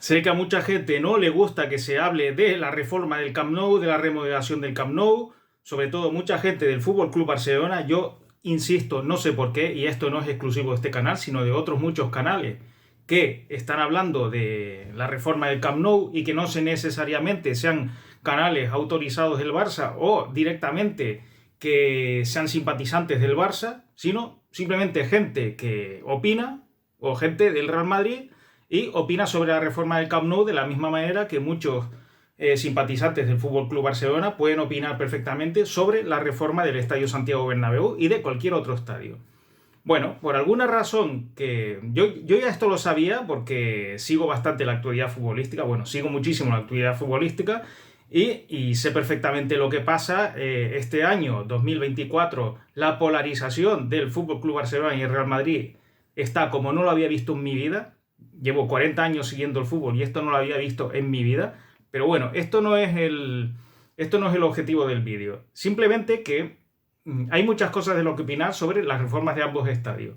Sé que a mucha gente no le gusta que se hable de la reforma del Camp Nou, de la remodelación del Camp Nou, sobre todo mucha gente del Fútbol Club Barcelona. Yo insisto, no sé por qué, y esto no es exclusivo de este canal, sino de otros muchos canales que están hablando de la reforma del Camp Nou y que no se necesariamente sean canales autorizados del Barça o directamente que sean simpatizantes del Barça, sino simplemente gente que opina o gente del Real Madrid y opina sobre la reforma del Camp Nou de la misma manera que muchos simpatizantes del Fútbol Club Barcelona pueden opinar perfectamente sobre la reforma del Estadio Santiago Bernabéu y de cualquier otro estadio. Bueno, por alguna razón que yo ya esto lo sabía porque sigo bastante la actualidad futbolística, bueno, sigo muchísimo la actualidad futbolística y sé perfectamente lo que pasa este año 2024. La polarización del Fútbol Club Barcelona y el Real Madrid está como no lo había visto en mi vida. Llevo 40 años siguiendo el fútbol y esto no lo había visto en mi vida. Pero bueno, esto no es el objetivo del vídeo. Simplemente que hay muchas cosas de lo que opinar sobre las reformas de ambos estadios.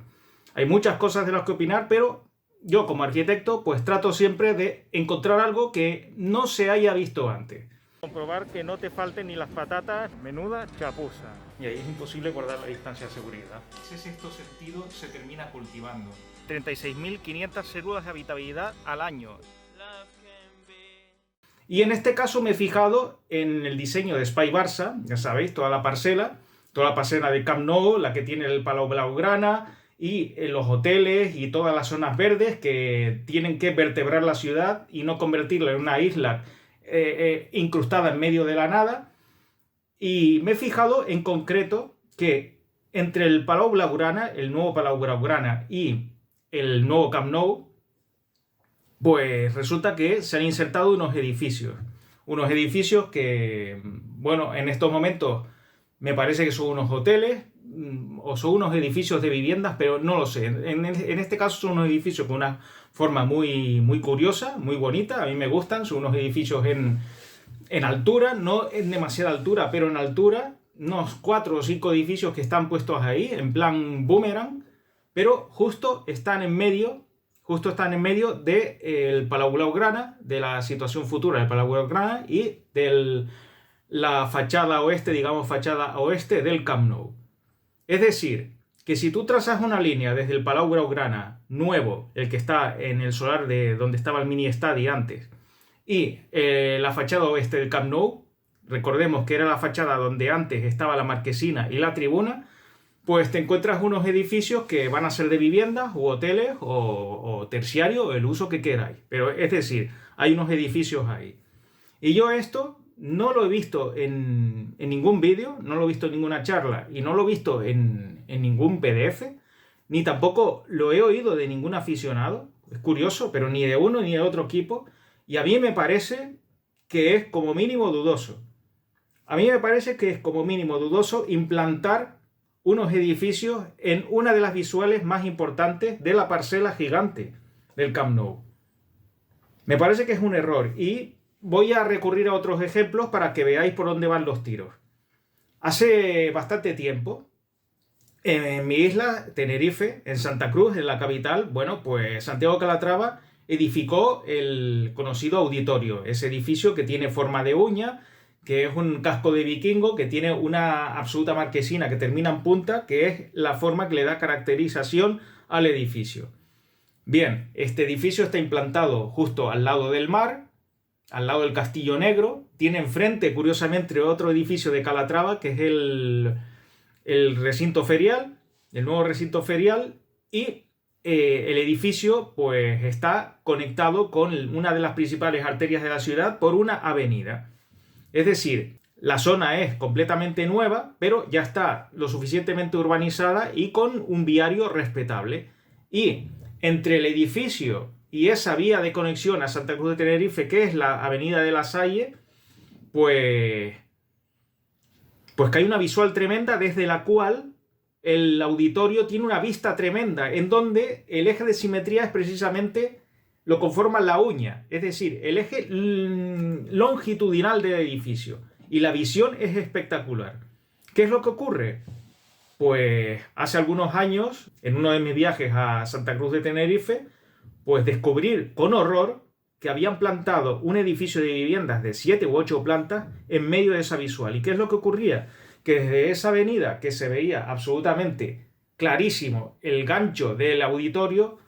Hay muchas cosas de las que opinar, pero yo como arquitecto pues trato siempre de encontrar algo que no se haya visto antes. Comprobar que no te falten ni las patatas, menuda chapuza. Y ahí es imposible guardar la distancia de seguridad. Ese sexto sentido se termina cultivando. 36.500 células de habitabilidad al año. Y en este caso me he fijado en el diseño de Espai Barça, ya sabéis, toda la parcela del Camp Nou, la que tiene el Palau Blaugrana y los hoteles y todas las zonas verdes que tienen que vertebrar la ciudad y no convertirla en una isla incrustada en medio de la nada. Y me he fijado en concreto que entre el Palau Blaugrana, el nuevo Palau Blaugrana y el nuevo Camp Nou, pues resulta que se han insertado unos edificios que, bueno, en estos momentos me parece que son unos hoteles o son unos edificios de viviendas, pero no lo sé. En este caso son unos edificios con una forma muy, muy curiosa, muy bonita, a mí me gustan, son unos edificios en altura, no en demasiada altura, pero en altura, unos 4 o 5 edificios que están puestos ahí, en plan boomerang, pero justo están en medio del Palau Blaugrana, de la situación futura del Palau Blaugrana y de la fachada oeste, digamos fachada oeste del Camp Nou. Es decir, que si tú trazas una línea desde el Palau Blaugrana nuevo, el que está en el solar de donde estaba el mini estadio antes, y la fachada oeste del Camp Nou, recordemos que era la fachada donde antes estaba la marquesina y la tribuna, pues te encuentras unos edificios que van a ser de viviendas u hoteles o terciario, el uso que queráis. Pero es decir, hay unos edificios ahí. Y yo esto no lo he visto en ningún vídeo, no lo he visto en ninguna charla y no lo he visto en ningún PDF, ni tampoco lo he oído de ningún aficionado. Es curioso, pero ni de uno ni de otro equipo. Y a mí me parece que es como mínimo dudoso. A mí me parece que es como mínimo dudoso implantar unos edificios en una de las visuales más importantes de la parcela gigante del Camp Nou. Me parece que es un error y voy a recurrir a otros ejemplos para que veáis por dónde van los tiros. Hace bastante tiempo, en mi isla, Tenerife, en Santa Cruz, en la capital, bueno, pues Santiago Calatrava edificó el conocido auditorio, ese edificio que tiene forma de uña, que es un casco de vikingo, que tiene una absoluta marquesina que termina en punta, que es la forma que le da caracterización al edificio. Bien, este edificio está implantado justo al lado del mar, al lado del Castillo Negro, tiene enfrente, curiosamente, otro edificio de Calatrava, que es el recinto ferial, el nuevo recinto ferial, y el edificio pues está conectado con una de las principales arterias de la ciudad por una avenida. Es decir, la zona es completamente nueva, pero ya está lo suficientemente urbanizada y con un viario respetable. Y entre el edificio y esa vía de conexión a Santa Cruz de Tenerife, que es la Avenida de la Salle, pues que hay una visual tremenda desde la cual el auditorio tiene una vista tremenda, en donde el eje de simetría es precisamente lo conforma la uña, es decir, el eje longitudinal del edificio. Y la visión es espectacular. ¿Qué es lo que ocurre? Pues hace algunos años, en uno de mis viajes a Santa Cruz de Tenerife, pues descubrí con horror que habían plantado un edificio de viviendas de 7 u 8 plantas en medio de esa visual. ¿Y qué es lo que ocurría? Que desde esa avenida, que se veía absolutamente clarísimo el gancho del auditorio,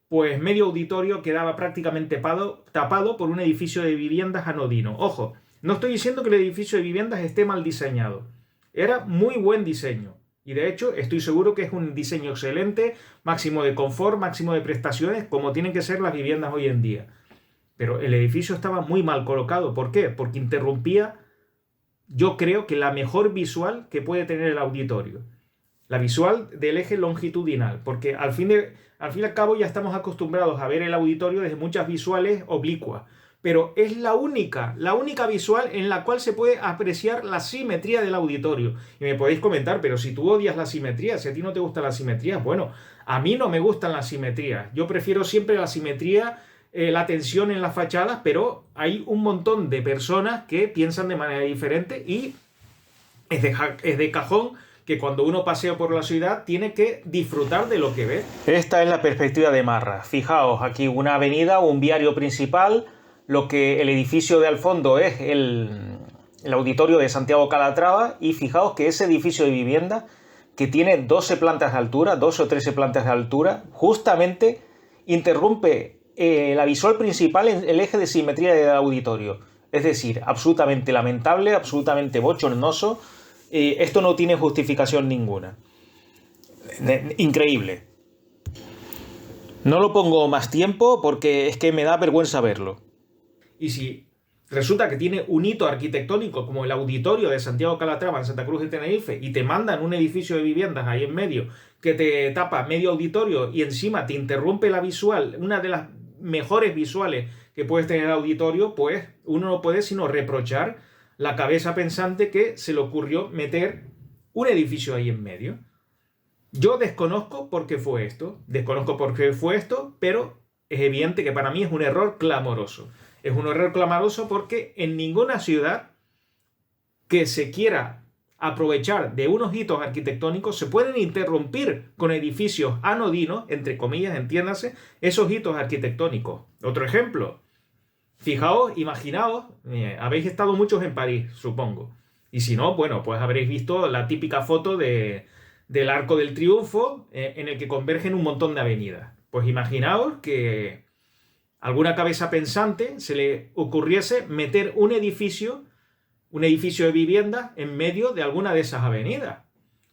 pues medio auditorio quedaba prácticamente tapado por un edificio de viviendas anodino. Ojo, no estoy diciendo que el edificio de viviendas esté mal diseñado. Era muy buen diseño. Y de hecho, estoy seguro que es un diseño excelente, máximo de confort, máximo de prestaciones, como tienen que ser las viviendas hoy en día. Pero el edificio estaba muy mal colocado. ¿Por qué? Porque interrumpía, yo creo que la mejor visual que puede tener el auditorio. La visual del eje longitudinal. Porque al fin y al cabo ya estamos acostumbrados a ver el auditorio desde muchas visuales oblicuas. Pero es la única visual en la cual se puede apreciar la simetría del auditorio. Y me podéis comentar, pero si tú odias la simetría, si a ti no te gusta la simetría, bueno, a mí no me gustan las simetrías. Yo prefiero siempre la simetría, la tensión en las fachadas, pero hay un montón de personas que piensan de manera diferente y es de cajón que cuando uno pasea por la ciudad tiene que disfrutar de lo que ve. Esta es la perspectiva de Marra. Fijaos, aquí una avenida o un viario principal. Lo que el edificio de al fondo es el auditorio de Santiago Calatrava, y fijaos que ese edificio de vivienda, que tiene 12 plantas de altura, 12 o 13 plantas de altura, justamente interrumpe la visual principal en el eje de simetría del auditorio. Es decir, absolutamente lamentable, absolutamente bochornoso. Esto no tiene justificación ninguna. Increíble. No lo pongo más tiempo porque es que me da vergüenza verlo. Y si resulta que tiene un hito arquitectónico como el auditorio de Santiago Calatrava en Santa Cruz de Tenerife y te mandan un edificio de viviendas ahí en medio que te tapa medio auditorio y encima te interrumpe la visual, una de las mejores visuales que puedes tener el auditorio, pues uno no puede sino reprochar la cabeza pensante que se le ocurrió meter un edificio ahí en medio. Yo desconozco por qué fue esto, pero es evidente que para mí es un error clamoroso. Es un error clamoroso porque en ninguna ciudad que se quiera aprovechar de unos hitos arquitectónicos se pueden interrumpir con edificios anodinos, entre comillas, entiéndase, esos hitos arquitectónicos. Otro ejemplo, fijaos, imaginaos, habéis estado muchos en París, supongo. Y si no, bueno, pues habréis visto la típica foto del Arco del Triunfo en el que convergen un montón de avenidas. Pues imaginaos que alguna cabeza pensante se le ocurriese meter un edificio de viviendas en medio de alguna de esas avenidas.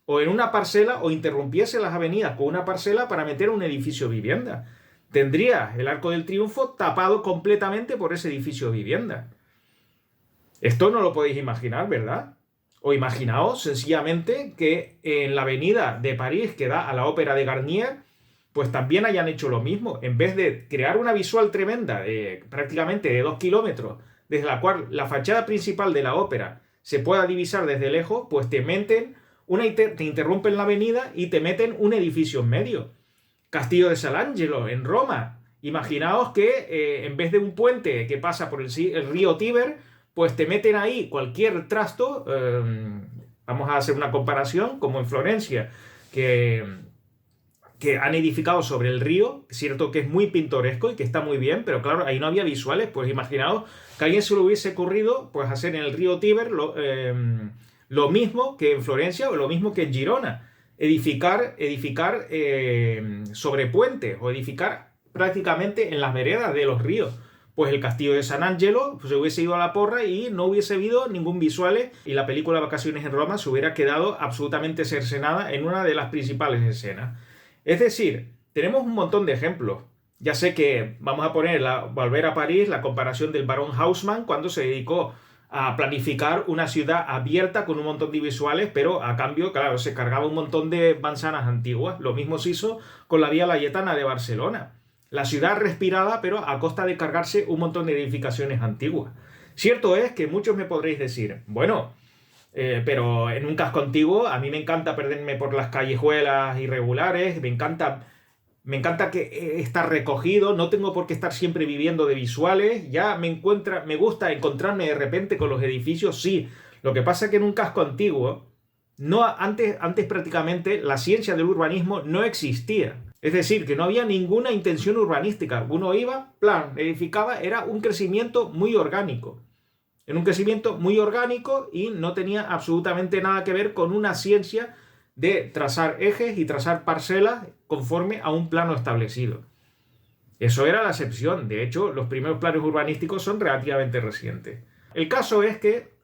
O en una parcela, o interrumpiese las avenidas con una parcela para meter un edificio de vivienda. Tendría el Arco del Triunfo tapado completamente por ese edificio de vivienda. Esto no lo podéis imaginar, ¿verdad? O imaginaos sencillamente que en la avenida de París que da a la Ópera de Garnier, pues también hayan hecho lo mismo. En vez de crear una visual tremenda de prácticamente de 2 kilómetros, desde la cual la fachada principal de la ópera se pueda divisar desde lejos, pues te interrumpen la avenida y te meten un edificio en medio. Castillo de San Angelo, en Roma. Imaginaos que en vez de un puente que pasa por el río Tíber, pues te meten ahí cualquier trasto. Vamos a hacer una comparación, como en Florencia, que han edificado sobre el río, cierto que es muy pintoresco y que está muy bien, pero claro, ahí no había visuales. Pues imaginaos que a alguien se le hubiese ocurrido pues hacer en el río Tíber lo mismo que en Florencia o lo mismo que en Girona, edificar sobre puentes o edificar prácticamente en las veredas de los ríos. Pues el Castillo de San Angelo pues, se hubiese ido a la porra y no hubiese habido ningún visuales, y la película Vacaciones en Roma se hubiera quedado absolutamente cercenada en una de las principales escenas. Es decir, tenemos un montón de ejemplos. Ya sé que vamos a poner Volver a París, la comparación del barón Haussmann cuando se dedicó a planificar una ciudad abierta con un montón de visuales, pero a cambio, claro, se cargaba un montón de manzanas antiguas. Lo mismo se hizo con la Vía Layetana de Barcelona. La ciudad respirada, pero a costa de cargarse un montón de edificaciones antiguas. Cierto es que muchos me podréis decir, bueno, pero en un casco antiguo a mí me encanta perderme por las callejuelas irregulares, me encanta que está recogido, no tengo por qué estar siempre viviendo de visuales, ya me gusta encontrarme de repente con los edificios, sí. Lo que pasa es que en un casco antiguo, antes prácticamente la ciencia del urbanismo no existía. Es decir, que no había ninguna intención urbanística. Uno iba, plan, edificaba, era un crecimiento muy orgánico. Era un crecimiento muy orgánico y no tenía absolutamente nada que ver con una ciencia de trazar ejes y trazar parcelas conforme a un plano establecido. Eso era la excepción. De hecho, los primeros planos urbanísticos son relativamente recientes. El caso es que,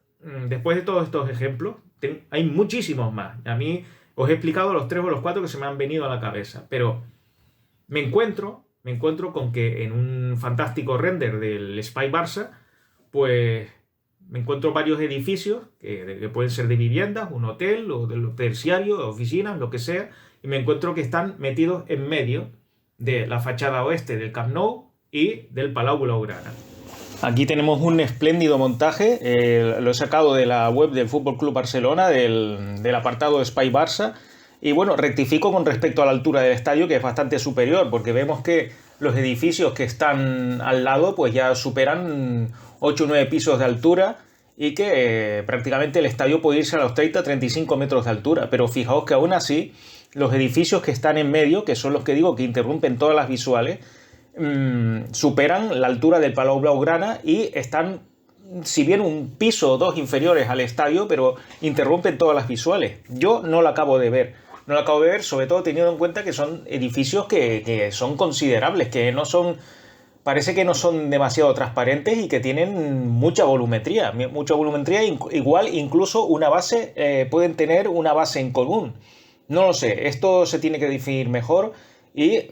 después de todos estos ejemplos, hay muchísimos más. A mí os he explicado los 3 o los 4 que se me han venido a la cabeza, pero me encuentro con que en un fantástico render del Spy Barça, pues me encuentro varios edificios que pueden ser de viviendas, un hotel o de los terciarios, oficinas, lo que sea, y me encuentro que están metidos en medio de la fachada oeste del Camp Nou y del Palau Blaugrana. Aquí tenemos un espléndido montaje, lo he sacado de la web del Fútbol Club Barcelona, del apartado de Spy Barça, y bueno, rectifico con respecto a la altura del estadio, que es bastante superior, porque vemos que los edificios que están al lado pues ya superan 8 o 9 pisos de altura y que prácticamente el estadio puede irse a los 30-35 metros de altura, pero fijaos que aún así los edificios que están en medio, que son los que digo que interrumpen todas las visuales, superan la altura del Palau Blaugrana y están, si bien un piso o 2 inferiores al estadio, pero interrumpen todas las visuales. Yo no lo acabo de ver. No lo acabo de ver, sobre todo teniendo en cuenta que son edificios que son considerables, que no son... Parece que no son demasiado transparentes y que tienen mucha volumetría. Igual incluso una base, pueden tener una base en común. No lo sé, esto se tiene que definir mejor. Y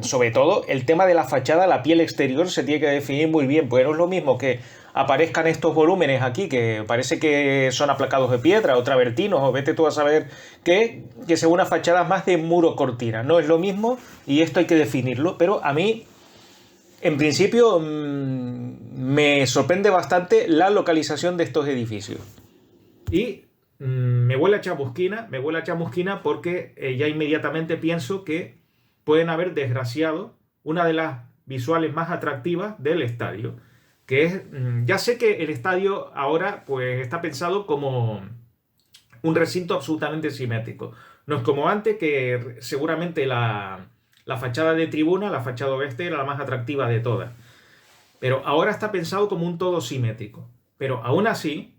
sobre todo el tema de la fachada, la piel exterior se tiene que definir muy bien, porque no es lo mismo que aparezcan estos volúmenes aquí que parece que son aplacados de piedra o travertinos o vete tú a saber qué, que según una fachada más de muro cortina. No es lo mismo y esto hay que definirlo, pero a mí en principio me sorprende bastante la localización de estos edificios. Y me huele a chamusquina porque ya inmediatamente pienso que pueden haber desgraciado una de las visuales más atractivas del estadio, que es, ya sé que el estadio ahora pues está pensado como un recinto absolutamente simétrico. No es como antes, que seguramente la fachada de tribuna, la fachada oeste, era la más atractiva de todas. Pero ahora está pensado como un todo simétrico. Pero aún así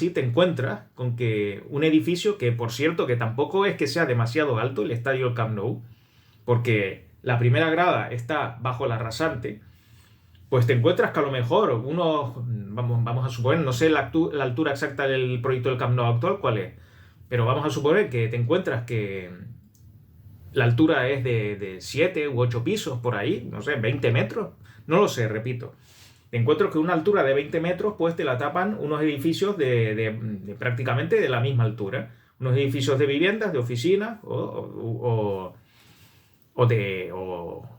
te encuentras con que un edificio que, por cierto, que tampoco es que sea demasiado alto, el estadio del Camp Nou, porque la primera grada está bajo la rasante, pues te encuentras que a lo mejor vamos a suponer, no sé la altura exacta del proyecto del Camp Nou actual, cuál es, pero vamos a suponer que te encuentras que la altura es de 7 u 8 pisos, por ahí, no sé, 20 metros, no lo sé, repito. Te encuentras que una altura de 20 metros, pues te la tapan unos edificios de prácticamente de la misma altura. Unos edificios de viviendas, de oficinas o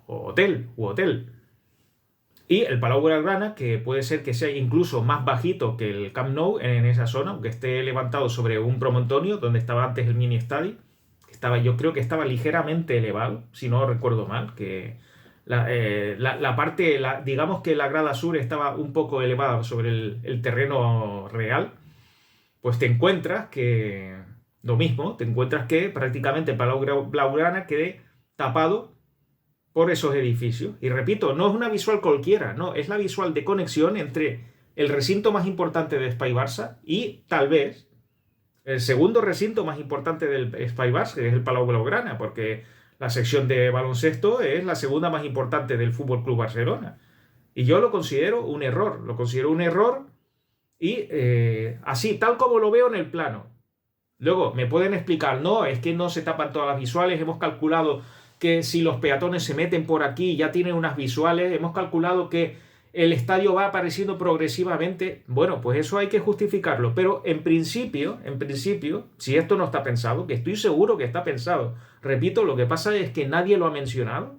hotel. Y el Palau Blaugrana, que puede ser que sea incluso más bajito que el Camp Nou en esa zona, aunque esté levantado sobre un promontorio donde estaba antes el mini estadio, yo creo que estaba ligeramente elevado, si no recuerdo mal, que digamos que la grada sur estaba un poco elevada sobre el terreno real, pues te encuentras que lo mismo, te encuentras que prácticamente el Palau Blaugrana quede tapado por esos edificios. Y repito, no es una visual cualquiera, no, es la visual de conexión entre el recinto más importante de Spy Barça y tal vez el segundo recinto más importante del Spy Barça, que es el Palau Blaugrana, porque la sección de baloncesto es la segunda más importante del Fútbol Club Barcelona. Y yo lo considero un error, y así, tal como lo veo en el plano. Luego, me pueden explicar, no, es que no se tapan todas las visuales, hemos calculado que si los peatones se meten por aquí ya tienen unas visuales, hemos calculado que el estadio va apareciendo progresivamente. Bueno, pues eso hay que justificarlo, pero en principio, si esto no está pensado, que estoy seguro que está pensado, repito, lo que pasa es que nadie lo ha mencionado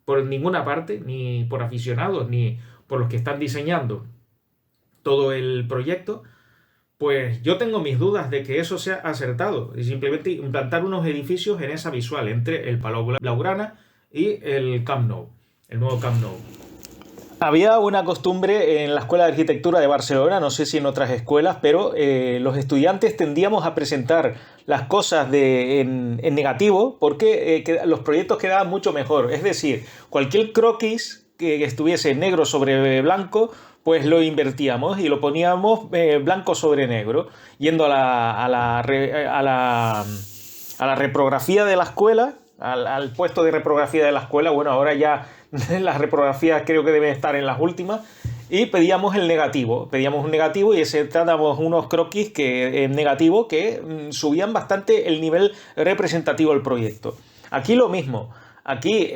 por ninguna parte, ni por aficionados, ni por los que están diseñando todo el proyecto, pues yo tengo mis dudas de que eso sea acertado y simplemente implantar unos edificios en esa visual entre el Palau Blaugrana y el Camp Nou, el nuevo Camp Nou. Había una costumbre en la Escuela de Arquitectura de Barcelona, no sé si en otras escuelas, pero los estudiantes tendíamos a presentar las cosas en negativo porque los proyectos quedaban mucho mejor. Es decir, cualquier croquis que estuviese negro sobre blanco, pues lo invertíamos y lo poníamos blanco sobre negro, yendo a la reprografía de la escuela, al puesto de reprografía de la escuela. Bueno, ahora ya las reprografías creo que deben estar en las últimas, y pedíamos un negativo y dábamos unos croquis en negativo que subían bastante el nivel representativo del proyecto. Aquí lo mismo, aquí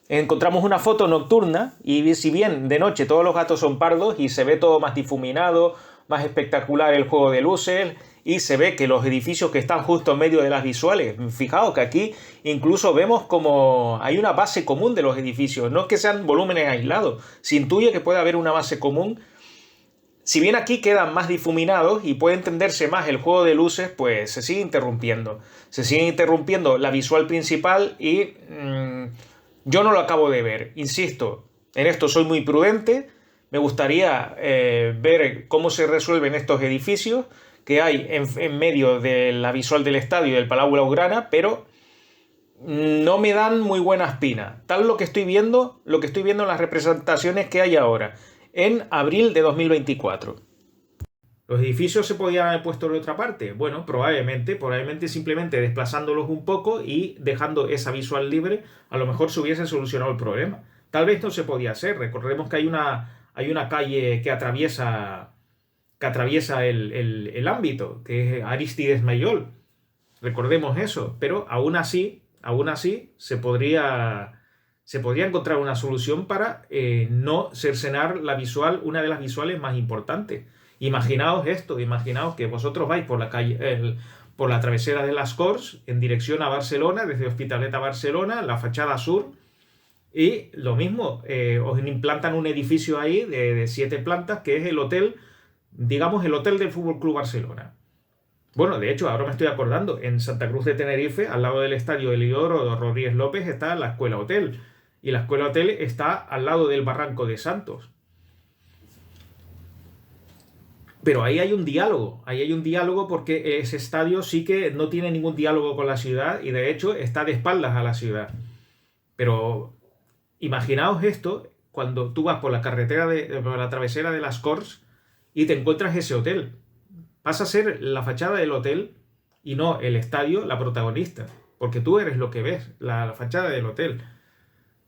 encontramos una foto nocturna y si bien de noche todos los gatos son pardos y se ve todo más difuminado, más espectacular el juego de luces, y se ve que los edificios que están justo en medio de las visuales, fijaos que aquí incluso vemos como hay una base común de los edificios, no es que sean volúmenes aislados, se intuye que puede haber una base común. Si bien aquí quedan más difuminados y puede entenderse más el juego de luces, pues se sigue interrumpiendo la visual principal y yo no lo acabo de ver. Insisto, en esto soy muy prudente, me gustaría ver cómo se resuelven estos edificios que hay en medio de la visual del estadio y del Palau Blaugrana, pero no me dan muy buena espina. Tal lo que estoy viendo en las representaciones que hay ahora, en abril de 2024. ¿Los edificios se podían haber puesto de otra parte? Bueno, probablemente simplemente desplazándolos un poco y dejando esa visual libre, a lo mejor se hubiese solucionado el problema. Tal vez no se podía hacer. Recordemos que hay una calle que atraviesa el ámbito, que es Arístides Maillol. Recordemos eso, pero aún así se podría encontrar una solución para no cercenar una de las visuales más importantes. Imaginaos que vosotros vais por la calle, por la travesera de las Corts en dirección a Barcelona, desde Hospitalet a Barcelona, la fachada sur, y lo mismo, os implantan un edificio ahí de 7 plantas, que es el hotel, digamos, el hotel del Fútbol Club Barcelona. Bueno, de hecho, ahora me estoy acordando, en Santa Cruz de Tenerife, al lado del estadio Heliodoro Rodríguez López, está la Escuela Hotel. Y la Escuela Hotel está al lado del Barranco de Santos. Pero ahí hay un diálogo porque ese estadio sí que no tiene ningún diálogo con la ciudad y de hecho está de espaldas a la ciudad. Pero imaginaos esto cuando tú vas por la carretera por la travesera de las Corts y te encuentras ese hotel. Pasa a ser la fachada del hotel y no el estadio la protagonista, porque tú eres lo que ves, la fachada del hotel.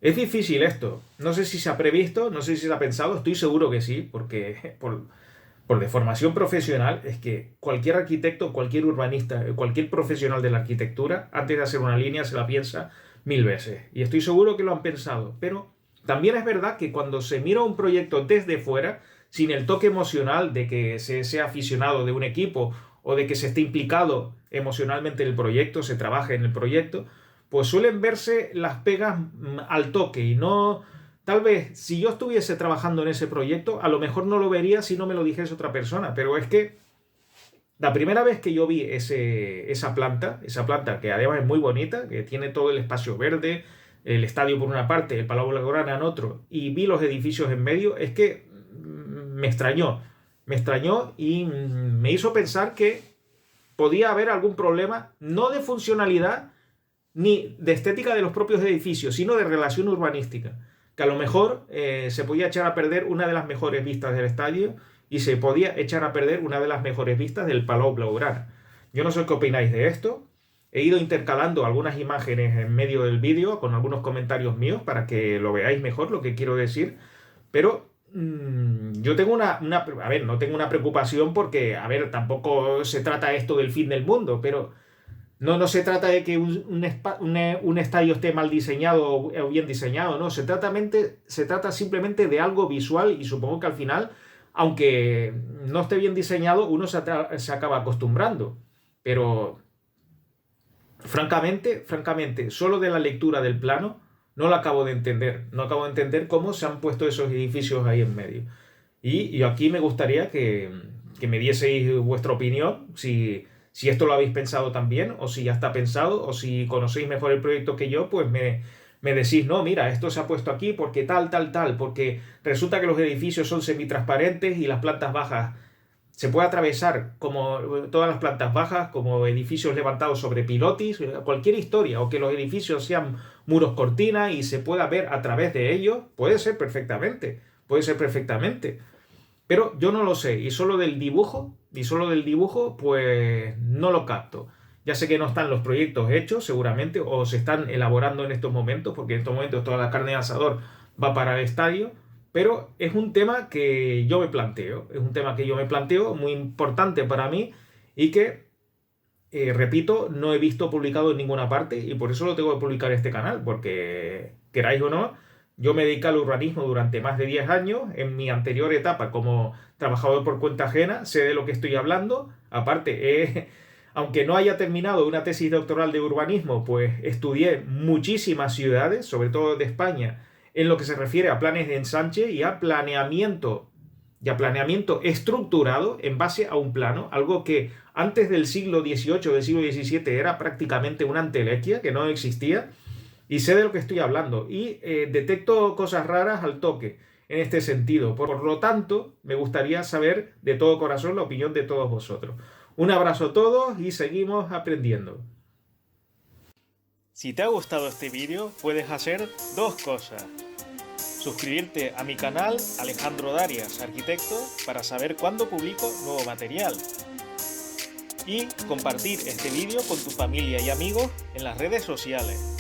Es difícil esto. No sé si se ha previsto, no sé si se ha pensado, estoy seguro que sí, porque por deformación profesional es que cualquier arquitecto, cualquier urbanista, cualquier profesional de la arquitectura, antes de hacer una línea se la piensa 1000 veces. Y estoy seguro que lo han pensado. Pero también es verdad que cuando se mira un proyecto desde fuera, sin el toque emocional de que se sea aficionado de un equipo o de que se esté implicado emocionalmente en el proyecto, se trabaje en el proyecto, pues suelen verse las pegas al toque y no... Tal vez si yo estuviese trabajando en ese proyecto, a lo mejor no lo vería si no me lo dijese otra persona, pero es que la primera vez que yo vi esa planta que además es muy bonita, que tiene todo el espacio verde, el estadio por una parte, el Palau Blaugrana en otro, y vi los edificios en medio, es que me extrañó y me hizo pensar que podía haber algún problema, no de funcionalidad ni de estética de los propios edificios, sino de relación urbanística. Que a lo mejor se podía echar a perder una de las mejores vistas del estadio y se podía echar a perder una de las mejores vistas del Palau Blaugrana. Yo no sé qué opináis de esto. He ido intercalando algunas imágenes en medio del vídeo con algunos comentarios míos para que lo veáis mejor lo que quiero decir, pero yo tengo no tengo una preocupación porque, tampoco se trata esto del fin del mundo, pero no se trata de que un estadio esté mal diseñado o bien diseñado, no, se trata simplemente de algo visual y supongo que al final, aunque no esté bien diseñado, uno se acaba acostumbrando. Pero, francamente, solo de la lectura del plano, no lo acabo de entender. No acabo de entender cómo se han puesto esos edificios ahí en medio. Y aquí me gustaría que me dieseis vuestra opinión, si esto lo habéis pensado también, o si ya está pensado, o si conocéis mejor el proyecto que yo, pues me me decís, no, mira, esto se ha puesto aquí porque tal, tal, tal, porque resulta que los edificios son semitransparentes y las plantas bajas se puede atravesar como todas las plantas bajas, como edificios levantados sobre pilotis, cualquier historia, o que los edificios sean muros cortina y se pueda ver a través de ellos, puede ser perfectamente. Pero yo no lo sé, y solo del dibujo, pues no lo capto. Ya sé que no están los proyectos hechos, seguramente, o se están elaborando en estos momentos, porque en estos momentos toda la carne de asador va para el estadio, pero es un tema que yo me planteo, es un tema que yo me planteo, muy importante para mí, y que, repito, no he visto publicado en ninguna parte, y por eso lo tengo que publicar en este canal, porque queráis o no, yo me dediqué al urbanismo durante más de 10 años. En mi anterior etapa como trabajador por cuenta ajena, sé de lo que estoy hablando. Aparte, aunque no haya terminado una tesis doctoral de urbanismo, pues estudié muchísimas ciudades, sobre todo de España, en lo que se refiere a planes de ensanche y a planeamiento estructurado en base a un plano, algo que antes del siglo XVIII, del siglo XVII era prácticamente una entelequia, que no existía. Y sé de lo que estoy hablando y detecto cosas raras al toque en este sentido. Por lo tanto, me gustaría saber de todo corazón la opinión de todos vosotros. Un abrazo a todos y seguimos aprendiendo. Si te ha gustado este vídeo, puedes hacer dos cosas. Suscribirte a mi canal Alejandro Darias, arquitecto, para saber cuándo publico nuevo material. Y compartir este vídeo con tu familia y amigos en las redes sociales.